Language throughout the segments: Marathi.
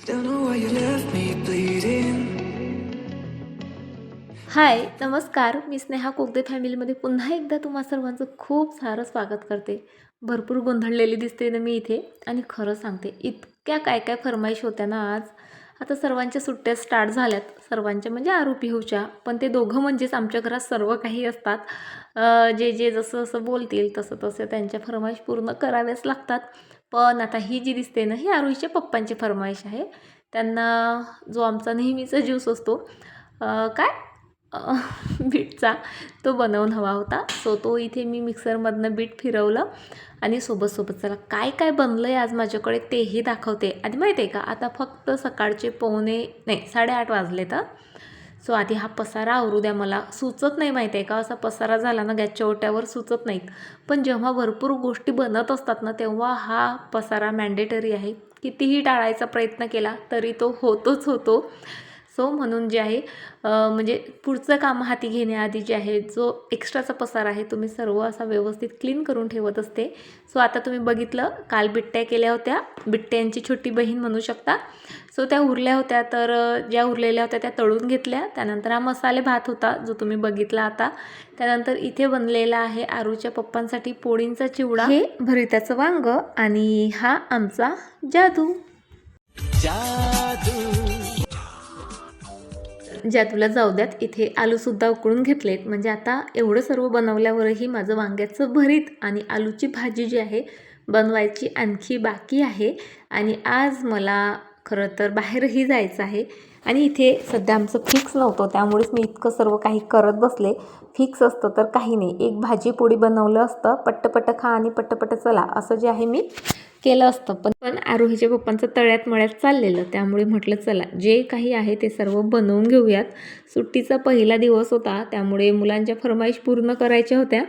Don't know why you left me bleeding. हाय नमस्कार, मी स्नेहा कोगदे फॅमिलीमध्ये पुन्हा एकदा तुम्हा सर्वांचं खूप सारं स्वागत करते. भरपूर गोंधळलेली दिसते ना मी इथे. आणि खरं सांगते, इतक्या काय काय फरमाईश होत्या ना आज. आता सर्वांच्या सुट्ट्या स्टार्ट झाल्यात, सर्वांच्या म्हणजे आरू पिहूच्या. पण ते दोघं म्हणजेच आमच्या घरात सर्व काही असतात. जे जे जसं जसं बोलतील तसं तसं त्यांच्या फरमाईश पूर्ण कराव्याच लागतात. पण आता ही जी दिसते ना, ही आरूहीच्या पप्पांची फरमाईश आहे. त्यांना जो आमचा नेहमीचा ज्यूस असतो, काय बीटचा, तो बनवून हवा होता. सो तो इथे मी मिक्सरमधनं बीट फिरवलं आणि सोबत चला काय काय बनलं आहे आज माझ्याकडे तेही दाखवते. आधी माहिती आहे का, आता फक्त सकाळचे 7:45 वाजले तर. सो आधी हा पसारा आवरू द्या. मला सुचत नाही माहिती आहे का, असा पसारा झाला ना गॅसच्या ओट्यावर सुचत नाहीत. पण जेव्हा भरपूर गोष्टी बनत असतात ना, तेव्हा हा पसारा मॅन्डेटरी आहे. कितीही टाळायचा प्रयत्न केला तरी तो होतोच होतो. सो म्हणून जे आहे म्हणजे पुढचं काम हाती घेण्याआधी जे आहे जो एक्स्ट्राचा पसारा आहे तो मी सर्व असा व्यवस्थित क्लीन करून ठेवत असते. सो आता तुम्ही बघितलं, काल बिट्ट्या केल्या होत्या, बिट्ट्यांची छोटी बहीण म्हणू शकता. सो त्या उरल्या होत्या, तर ज्या उरलेल्या होत्या त्या तळून घेतल्या. त्यानंतर हा मसाले भात होता जो तुम्ही बघितला आता. त्यानंतर इथे बनलेला आहे आरूच्या पप्पांसाठी पोळींचा चिवडा, हे भरिताचं वांग आणि हा आमचा जादू. ज्या तुला जाऊ द्यात, इथे आलूसुद्धा उकळून घेतलेत. म्हणजे आता एवढं सर्व बनवल्यावरही माझं वांग्याचं भरीत आणि आलूची भाजी जी आहे बनवायची आणखी बाकी आहे. आणि आज मला खरं तर बाहेरही जायचं आहे. आणि इथे सध्या आमचं फिक्स नव्हतं, त्यामुळेच मी इतकं सर्व काही करत बसले. फिक्स असतं तर काही नाही, एक भाजी पोळी बनवलं असतं, पट्टपट्ट खा आणि पट्टपट्ट चला, असं जे आहे मी केलं असतं. पण आरोहीच्या पप्पांचं तळ्यात मळ्यात चाललेलं, त्यामुळे म्हटलं चला जे काही आहे ते सर्व बनवून घेऊयात. सुट्टीचा पहिला दिवस होता, त्यामुळे मुलांच्या फरमाईश पूर्ण करायच्या होत्या.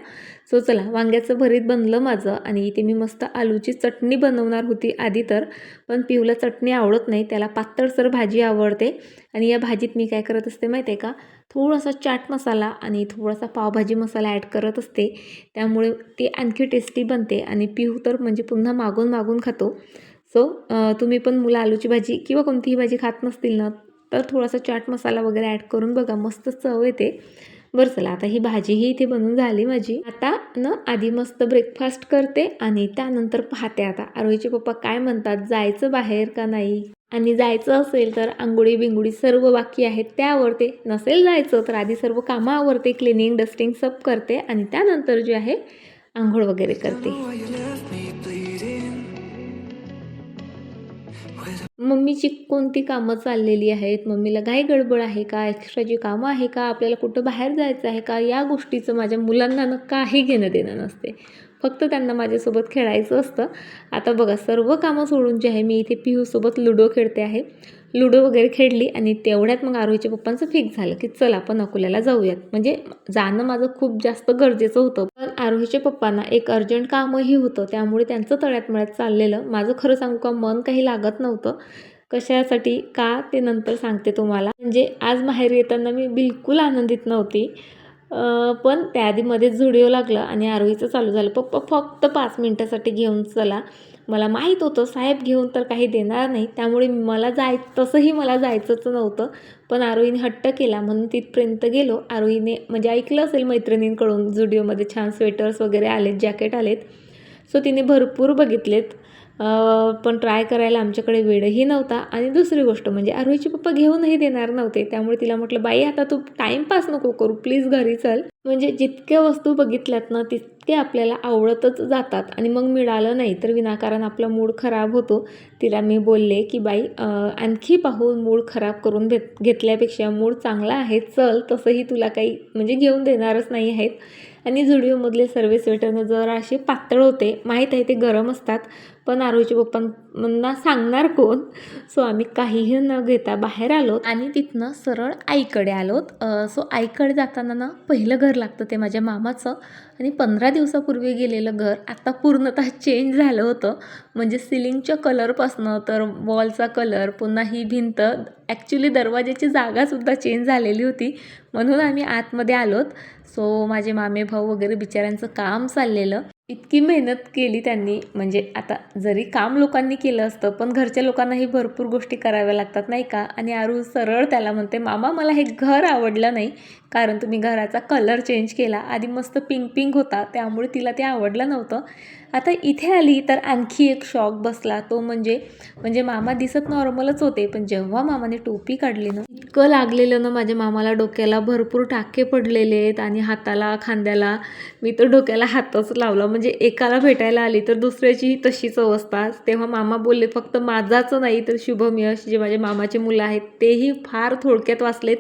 सो चला, वांग्याचं भरीत बनलं माझं. आणि इथे मी मस्त आलूची चटणी बनवणार होती आधी तर, पण पिऊला चटणी आवडत नाही, त्याला पातळसर भाजी आवडते. आणि या भाजीत मी काय करत असते माहिती आहे का, थोडासा चाट मसाला आणि थोडासा पावभाजी मसाला ॲड करत असते. त्यामुळे ते आणखी टेस्टी बनते आणि पिहू तर म्हणजे पुन्हा मागून मागून खातो. सो तुम्ही पण मुलं आलूची भाजी किंवा कोणतीही भाजी खात नसतील ना, तर थोडासा चाट मसाला वगैरे ॲड करून बघा, मस्त चव येते. बरं चला, आता ही भाजीही इथे बनवून झाली माझी. आता ना आधी मस्त ब्रेकफास्ट करते आणि त्यानंतर पाहते आता आरोहीचे पप्पा काय म्हणतात, जायचं बाहेर का नाही. आणि जायचं असेल तर आंघोळी बिंगोळी सर्व बाकी आहेत त्या आवरते, नसेल जायचं तर आधी सर्व कामं आवरते, क्लिनिंग डस्टिंग सब करते आणि त्यानंतर जे आहे आंघोळ वगैरे Don't करते. know why you left me bleeding. मम्मीची कोणती कामं चाललेली आहेत, मम्मीला घाई गडबड आहे का, एक्स्ट्राची कामं आहे का, आपल्याला कुठं बाहेर जायचं आहे का, या गोष्टीचं माझ्या मुलांना ना काही घेणं देणं नसते. फक्त त्यांना माझ्यासोबत खेळायचं असतं. आता बघा, सर्व कामं सोडून जे आहे मी इथे पिहूसोबत लुडो खेळते आहे. लुडो वगैरे खेळली आणि तेवढ्यात मग आरोहीच्या पप्पांचं फिक्स झालं की चल आपण अकोल्याला जाऊयात. म्हणजे जाणं माझं खूप जास्त गरजेचं होतं, पण आरोहीच्या पप्पांना एक अर्जंट कामही होतं, त्यामुळे त्यांचं तळ्यात मळ्यात चाललेलं. माझं खरं सांगू का, मन काही लागत नव्हतं. कशासाठी का ते नंतर सांगते तुम्हाला. म्हणजे आज माहेर येताना मी बिलकुल आनंदित नव्हती. पण त्याआधी मध्येच झुडिओ लागलं आणि आरोहीचं चालू झालं, पप्पा फक्त 5 मिनटासाठी घेऊन चला. मला माहीत होतं साहेब घेऊन तर काही देणार नाही, त्यामुळे तसंही मला जायचंच नव्हतं. पण आरोहीने हट्ट केला म्हणून तिथपर्यंत गेलो. आरोहीने म्हणजे ऐकलं असेल मैत्रिणींकडून, झुडिओमध्ये छान स्वेटर्स वगैरे आलेत, जॅकेट आलेत. सो तिने भरपूर बघितलेत. पण ट्राय करायला आमच्याकडे वेळही नव्हता. आणि दुसरी गोष्ट म्हणजे आरोहीचे पप्पा घेऊनही देणार नव्हते, त्यामुळे तिला म्हटलं, बाई आता तू टाईमपास नको करू, प्लीज घरी चल. म्हणजे जितक्या वस्तू बघितल्यात ना तितके आपल्याला आवडतच जातात आणि मग मिळालं नाही तर विनाकारण आपला मूड खराब होतो. तिला मी बोलले की बाई आणखी पाहून मूड खराब करून घेतल्यापेक्षा मूड चांगला आहे, चल, तसंही तुला काही म्हणजे घेऊन देणारच नाही आहेत. आणि झुडिओमधले सर्व स्वेटर जरा असे पातळ होते, माहीत आहे ते गरम असतात, पण आरोहीच्या पप्पांना सांगणार कोण. सो आम्ही काहीही न घेता बाहेर आलो आणि तिथनं सरळ आईकडे आलोत. सो आईकडे जाताना ना पहिलं घर लागतं ते माझ्या मामाचं. आणि 15 दिवसापूर्वी गेलेलं घर आता पूर्णतः चेंज झालं होतं. म्हणजे सिलिंगच्या कलरपासनं तर वॉलचा कलर, पुन्हा ही भिंत, ॲक्च्युली दरवाजाची जागासुद्धा चेंज झालेली होती. म्हणून आम्ही आतमध्ये आलोत. सो माझे मामे भाऊ वगैरे बिचाऱ्यांचं काम चाललेलं. इतकी मेहनत केली त्यांनी, म्हणजे आता जरी काम लोकांनी केलं असतं पण घरच्या लोकांनाही भरपूर गोष्टी कराव्या लागतात नाही का. आणि आरू सरळ त्याला म्हणते, मामा मला हे घर आवडलं नाही कारण तुम्ही घराचा कलर चेंज केला. आधी मस्त पिंक पिंक होता त्यामुळे तिला ते आवडलं नव्हतं. आता इथे आली तर आणखी एक शॉक बसला, तो म्हणजे मामा दिसत नॉर्मलच होते पण जेव्हा मामाने टोपी काढली ना, इतकं लागलेलं ना माझ्या मामाला डोक्याला, भरपूर टाके पडलेले आहेत आणि हाताला खांद्याला. मी तर डोक्याला हातच लावला, म्हणजे एकाला भेटायला आली तर दुसऱ्याचीही तशीच अवस्था. तेव्हा मामा बोलले फक्त माझाच नाही तर शुभमयश जे माझे मामाचे मुलं आहेत तेही फार थोडक्यात वाचलेत.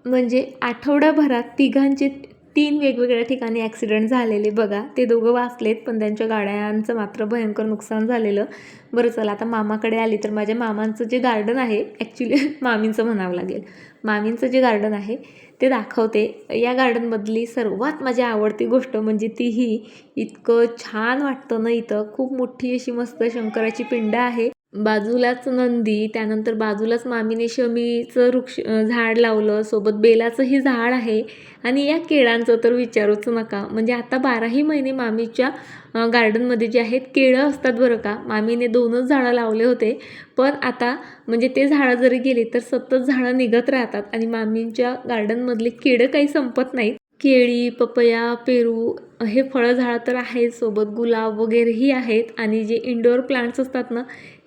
म्हणजे आठवड्याभरात तिघांचे 3 वेगवेगळ्या ठिकाणी ॲक्सिडेंट झालेले बघा. ते दोघं वाचलेत पण त्यांच्या गाड्यांचं मात्र भयंकर नुकसान झालेलं. बरं चला आता मामाकडे आली तर माझ्या मामांचं जे गार्डन आहे, ॲक्च्युली मामींचं म्हणावं लागेल, मामींचं जे गार्डन आहे ते दाखवते. या गार्डनमधली सर्वात माझी आवडती गोष्ट म्हणजे तीही इतकं छान वाटतं ना इथं. खूप मोठी अशी मस्त शंकराची पिंड आहे, बाजूलाच नंदी, त्यानंतर बाजूलाच मामीने शमीचं झाड लावलं, सोबत बेलाचंही झाड आहे. आणि या केळांचं तर विचारूच नका, म्हणजे आता 12ही महिने मामीच्या गार्डनमध्ये जे आहेत केळं असतात बरं का. मामीने 2च झाडं लावले होते पण आता म्हणजे ते झाडं जरी गेले तर सतत झाडं निघत राहतात आणि मामींच्या गार्डनमधले केळं काही संपत नाहीत. केळी, पपया, पेरू हे फळं झाडं तर आहेत, सोबत गुलाब वगैरेही आहेत आणि जे इंडोअर प्लांट्स असतात ना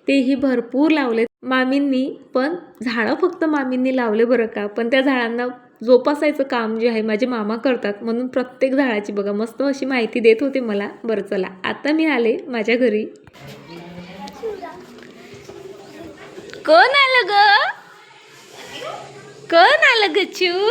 तेही भरपूर लावलेत मामींनी. पण झाडं फक्त मामींनी लावले बरं का, पण त्या झाडांना जोपासायचं काम जे आहे माझे मामा करतात, म्हणून प्रत्येक झाडाची बघा मस्त अशी माहिती देत होते मला. बरं चला आता मी आले माझ्या घरी. कोण आलं ग, कोण आलं ग चिऊ,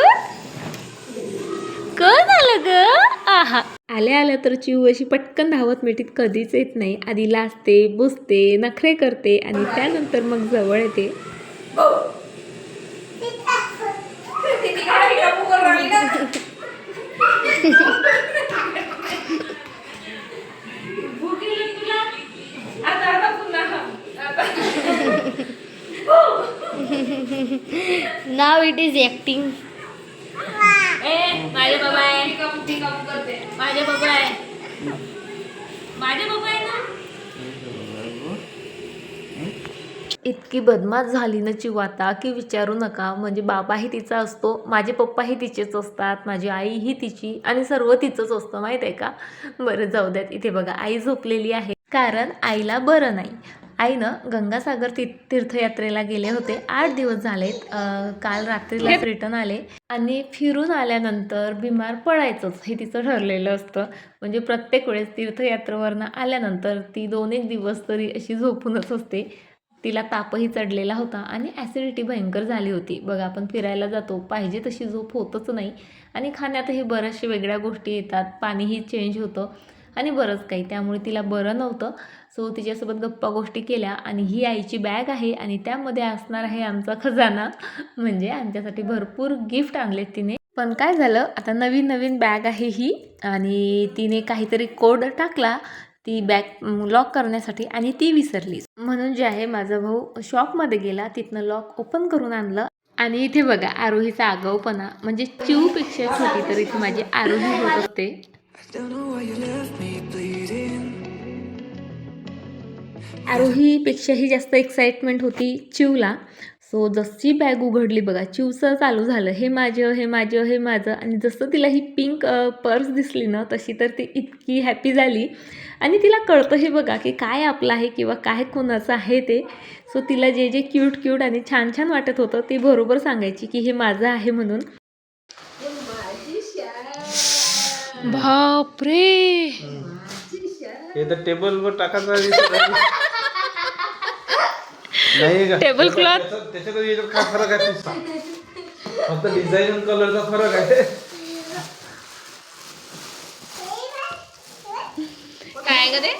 कोण आलं ग. आहा, आल्या आल्या तर चिऊ अशी पटकन धावत मिठीत कधीच येत नाही. आधी लाजते, बुसते, नखरे करते आणि त्यानंतर मग जवळ येते. Now it is acting. माझे बाबा आहे, माझे बाबा आहे, माझे बाबा आहे ना. इतकी बदमाश झाली ना चिऊ आता की विचारू नका. म्हणजे बाबाही तिचा असतो, माझे पप्पाही तिचेच असतात, माझी आईही तिची आणि सर्व तिचंच असतं माहीत आहे का. बरं जाऊ द्यात. इथे बघा आई झोपलेली आहे कारण आईला बरं नाही. आईनं गंगासागर तीर्थयात्रेला गेले होते, 8 दिवस झालेत. काल रात्रीलाच रिटर्न आले आणि फिरून आल्यानंतर बिमार पडायचंच हे तिचं ठरलेलं असतं. म्हणजे प्रत्येक वेळेस तीर्थयात्रेवरनं आल्यानंतर ती 2-1 दिवस तरी अशी झोपूनच असते. तिला तापही चढलेला होता आणि ॲसिडिटी भयंकर झाली होती. बघा आपण फिरायला जातो, पाहिजे तशी झोप होतच नाही आणि खाण्यातही बऱ्याचशा वेगळ्या गोष्टी येतात, पाणीही चेंज होतं आणि बरंच काही. त्यामुळे तिला बरं नव्हतं. सो तिच्यासोबत गप्पा गोष्टी केल्या आणि ही आईची बॅग आहे आणि त्यामध्ये असणार आहे आमचा खजाना. म्हणजे आमच्यासाठी भरपूर गिफ्ट आणलेत तिने. पण काय झालं, आता नवीन बॅग आहे ही आणि तिने काहीतरी कोड टाकला ती बॅग लॉक करण्यासाठी आणि ती विसरली. म्हणून जे आहे माझा भाऊ शॉपमध्ये गेला, तिथनं लॉक ओपन करून आणलं. आणि इथे बघा आरोहीचा आगाऊपणा, म्हणजे चिऊपेक्षा छोटी तर इथे माझी आरोही होत असते. Don't know why you left me bleeding. आरोहीपेक्षाही जास्त एक्साइटमेंट होती चिऊला. सो जशी बॅग उघडली बघा, चिऊचं चालू झालं, हे माझं, हे माझं, हे माझं. आणि जसं तिला ही पिंक पर्स दिसली ना तशी तर ती इतकी हॅपी झाली आणि तिला कळतं हे बघा की काय आपलं आहे किंवा काय कोणाचं आहे ते. सो तिला जे जे क्यूट आणि छान छान वाटत होतं ते बरोबर सांगायची की हे माझं आहे म्हणून. बापरे, हे तर टेबलवर टाकायचं नाही का, टेबल क्लॉथ. त्याच्यात याच्यात काय फरक आहे तू सांग. फक्त डिझाईन आणि कलरचा फरक आहे. काय ग ते,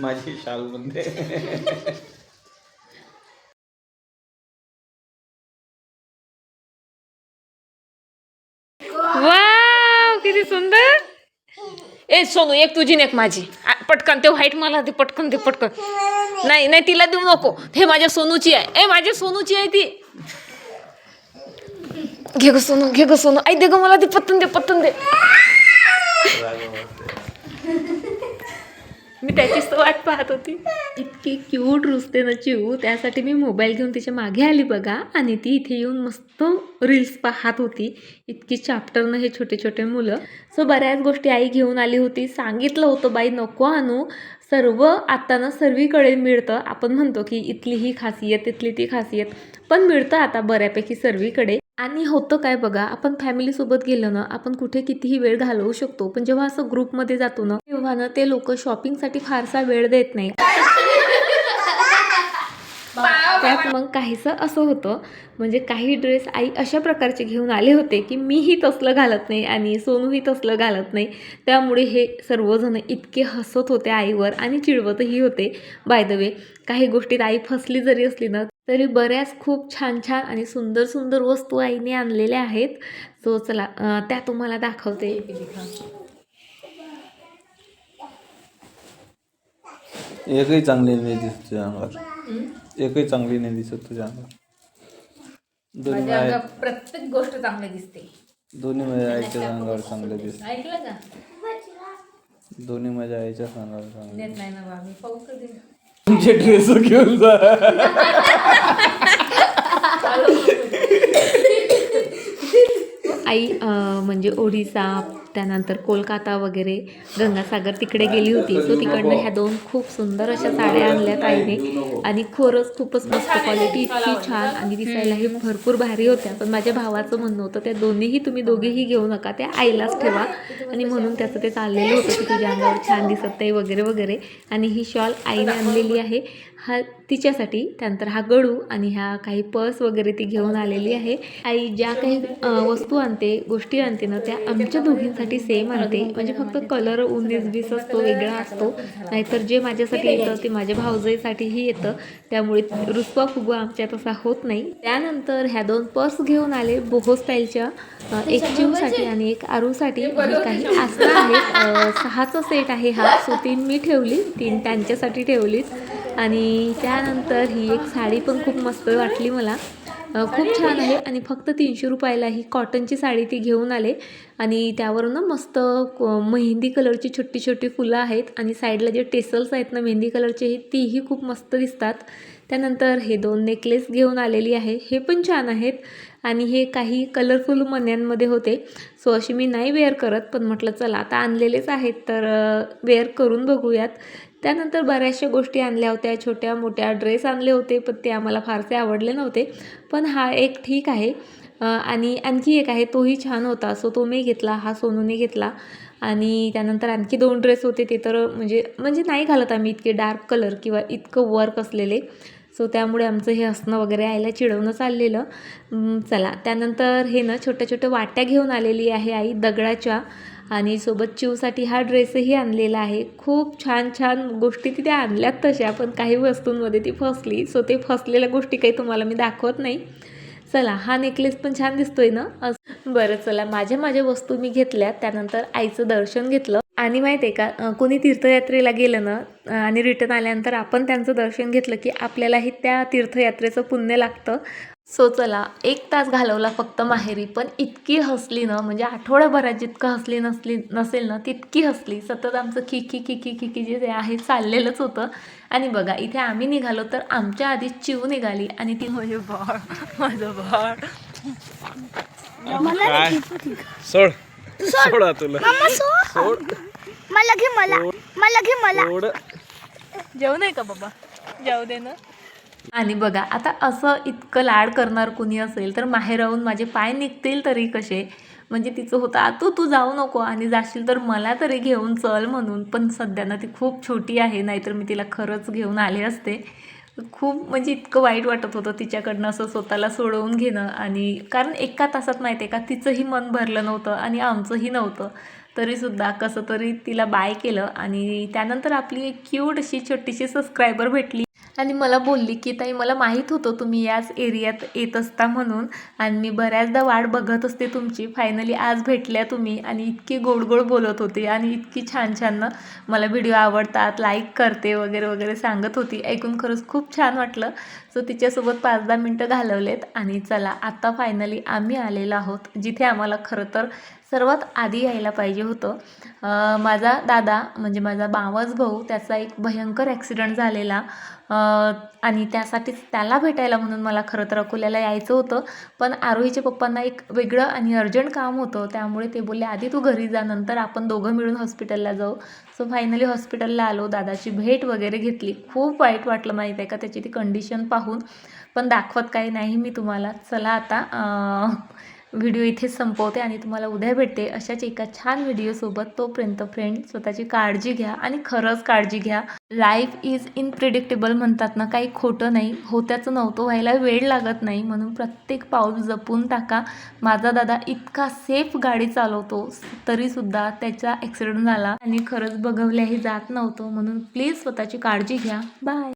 माझी शाल म्हणते. वाव किती सुंदर. ए सोनू, एक तुझी एक माझी. पटकन ते व्हाईट मला दे, पटकन दे, पटकन. नाही नाही तिला देऊ नको, हे माझ्या सोनूची आहे. ए माझ्या सोनूची आहे ती. घे ग सोनू, घे ग सोनू. आई दे ग मला, ती पत्तन दे, पत्तन दे. मी त्याचीच तर वाट पाहत होती. इतकी क्यूट रुसते ना चिऊ, त्यासाठी मी मोबाईल घेऊन तिच्या मागे आली बघा. आणि ती इथे येऊन मस्त रील्स पाहत होती. इतकी चॅप्टरनं हे छोटे छोटे मुलं. सो बऱ्याच गोष्टी आई घेऊन आली होती. सांगितलं होतं बाई नको आणू, सर्व आता ना सर्वीकडे मिळतं. आपण म्हणतो की इथली ही खासियत इथली ती खासियत, पण मिळतं आता बऱ्यापैकी सर्वीकडे. आणि होतं काय बघा, आपण फॅमिलीसोबत गेलो ना, आपण कुठे कितीही वेळ घालवू शकतो, पण जेव्हा असं ग्रुपमध्ये जातो ना, तेव्हा ना ते लोक शॉपिंगसाठी फारसा वेळ देत नाही. त्यात मग काहीसं असं होतं, म्हणजे काही ड्रेस आई अशा प्रकारचे घेऊन आले होते की मीही तसलं घालत नाही आणि सोनूही तसलं घालत नाही. त्यामुळे हे सर्वजण इतके हसत होते आईवर आणि चिडवतही होते. बाय द वे, काही गोष्टीत आई फसली जरी असली ना, तरी बऱ्याच खूप छान छान आणि सुंदर सुंदर वस्तू आईने आणलेल्या आहेत. सो चला त्या तुम्हाला दाखवते. एकही चांगली नाही दिसत तुझ्या अंगावर. एकही चांगली नाही दिसत तुझ्या अंगावर. प्रत्येक गोष्ट चांगली दिसते. दोन्ही माझ्या आईच्या अंगावर चांगले दिसत. ऐकलं का? दोन्ही माझ्या आईच्या अंगावर चांगले. देत नाही ना बा, मी पाहू कधी. तुमचे ड्रेस घेऊन जा. आई म्हणजे ओडिसा, त्यानंतर कोलकाता वगैरे गंगासागर तिकडे गेली होती. सो तिकडनं ह्या 2 खूप सुंदर अशा साड्या आणल्यात आईने. आणि खरंच खूपच मस्त क्वालिटी, इतकी छान आणि दिसायलाही भरपूर भारी होत्या. पण माझ्या भावाचं म्हणणं होतं त्या दोन्हीही तुम्ही दोघेही घेऊ नका, त्या आईलाच ठेवा. आणि म्हणून त्याचं ते चाललेलं होतं की तुझ्या अंगावर छान दिसत आहे वगैरे वगैरे. आणि ही शॉल आईने आणलेली आहे हा तिच्यासाठी. त्यानंतर हा गळू आणि ह्या काही पर्स वगैरे ती घेऊन आलेली आहे. आई ज्या काही वस्तू आणते, गोष्टी आणते ना, त्या आमच्या दोघींसाठी सेम आणते. म्हणजे फक्त कलर 19-20 असतो, वेगळा असतो. नाहीतर जे माझ्यासाठी येतं ते माझ्या भावजाईसाठीही येतं. त्यामुळे रुसवा फुगवा आमच्यात असा होत नाही. त्यानंतर ह्या 2 पर्स घेऊन आले बोहो स्टाईलच्या. एक चिवसाठी आणि एक आरूसाठी. काही आसनं आहेत. 6चा सेट आहे हा. सो 3 मी ठेवली, 3 त्यांच्यासाठी ठेवलीच. आणि त्यानंतर ही एक साडी पण खूप मस्त वाटली मला. खूप छान आहे आणि फक्त 300 रुपयाला ही कॉटनची साडी ती घेऊन आले. आणि त्यावर ना मस्त मेहंदी कलरची छोटी छोटी फुलं आहेत. आणि साईडला जे टेसल्स आहेत ना मेहंदी कलरचे, तीही खूप मस्त दिसतात. त्यानंतर हे 2 नेकलेस घेऊन आलेली आहे. हे पण छान आहेत. आणि हे काही कलरफुल मण्यांमध्ये होते. सो अशी मी नाही वेअर करत, पण म्हटलं चला आता आणलेलेच आहेत तर वेअर करून बघूयात. त्यानंतर बऱ्याचशा गोष्टी आणल्या होत्या, छोट्या मोठ्या ड्रेस आणले होते, पण ते आम्हाला फारसे आवडले नव्हते. पण हा एक ठीक आहे. आणि आणखी एक आहे, तोही छान होता. सो तो मी घेतला, हा सोनूने घेतला. आणि त्यानंतर आणखी 2 ड्रेस होते, ते तर म्हणजे नाही घालत आम्ही इतके डार्क कलर किंवा इतकं वर्क असलेले. सो त्यामुळे आमचं हे हसणं वगैरे आईला चिडवणं चाललेलं. चला त्यानंतर हे ना छोट्या छोट्या वाट्या घेऊन आलेली आहे आई दगडाच्या. आणि सोबत चिवसाठी हा ड्रेसही आणलेला आहे. खूप छान छान गोष्टी तिथे आणल्यात तशा, पण काही वस्तूंमध्ये ती फसली. सो ते फसलेल्या गोष्टी काही तुम्हाला मी दाखवत नाही. चला हा नेकलेस पण छान दिसतोय ना. बरं चला माझ्या वस्तू मी घेतल्यात. त्यानंतर आईचं दर्शन घेतलं. आणि माहिती आहे का, कोणी तीर्थयात्रेला गेलं ना आणि रिटर्न आल्यानंतर आपण त्यांचं दर्शन घेतलं की आपल्यालाही त्या तीर्थयात्रेचं पुण्य लागतं. सो चला 1 तास घालवला फक्त माहेरी, पण इतकी हसली ना, म्हणजे आठवड्याभरात जितकं हसली नसेल ना तितकी हसली. सतत आमचं खिकी जे आहे चाललेलंच होतं. आणि बघा इथे आम्ही निघालो तर आमच्या आधी चिव निघाली आणि ती माझं बाळ सोड सोडा तुला सोड. मला जाऊ नये का बाबा, जाऊ दे ना. आणि बघा आता असं इतकं लाड करणार कुणी असेल तर माहेर राहून माझे पाय निघतील तरी कसे. म्हणजे तिचं होतं आतू तू जाऊ नको आणि जाशील तर मला तरी घेऊन चल म्हणून. पण सध्या ना ती खूप छोटी आहे, नाहीतर मी तिला खरंच घेऊन आले असते. खूप म्हणजे इतकं वाईट वाटत होतं तिच्याकडनं असं स्वतःला सोडवून घेणं. आणि कारण 1 तासात माहिती आहे का तिचंही मन भरलं नव्हतं आणि आमचंही नव्हतं. तरीसुद्धा कसं तरी तिला बाय केलं. आणि त्यानंतर आपली एक क्यूट अशी छोटीशी सबस्क्रायबर भेटली आणि मला बोलली की ताई मला माहीत होतं तुम्ही याच एरियात येत असता म्हणून, आणि मी बऱ्याचदा वाट बघत असते तुमची. फायनली आज भेटल्या तुम्ही आणि इतकी गोड बोलत होती आणि इतकी छान ना मला व्हिडिओ आवडतात, लाईक करते वगैरे वगैरे सांगत होती. ऐकून खरंच खूप छान वाटलं. सो तिच्यासोबत 5-10 मिनटं घालवलेत. आणि चला आता फायनली आम्ही आलेलो आहोत जिथे आम्हाला खरं तर सर्वात आधी यायला पाहिजे होतं. माझा दादा म्हणजे माझा मावस भाऊ, त्याचा एक भयंकर ॲक्सिडेंट झालेला आणि त्यासाठीच त्याला भेटायला म्हणून मला खरं तर अकोल्याला यायचं होतं. पण आरोहीच्या पप्पांना एक वेगळं आणि अर्जंट काम होतं, त्यामुळे ते बोलले आधी तू घरी जा, नंतर आपण दोघं मिळून हॉस्पिटलला जाऊ. सो फायनली हॉस्पिटलला आलो, दादाची भेट वगैरे घेतली. खूप वाईट वाटलं माहीत आहे का त्याची ती कंडिशन पाहून, पण दाखवत काही नाही मी तुम्हाला. चला आता व्हिडिओ इथेच संपवते आणि तुम्हाला उद्या भेटते अशाच एका छान व्हिडिओसोबत. तोपर्यंत फ्रेंड, स्वतःची काळजी घ्या आणि खरंच काळजी घ्या. लाईफ इज इनप्रिडिक्टेबल म्हणतात ना, काही खोटं नाही. होत्याचं नव्हतं व्हायला वेळ लागत नाही, म्हणून प्रत्येक पाऊल जपून टाका. माझा दादा इतका सेफ गाडी चालवतो, तरीसुद्धा त्याचा ॲक्सिडेंट झाला आणि खरंच बघवल्याही जात नव्हतं. म्हणून प्लीज स्वतःची काळजी घ्या. बाय.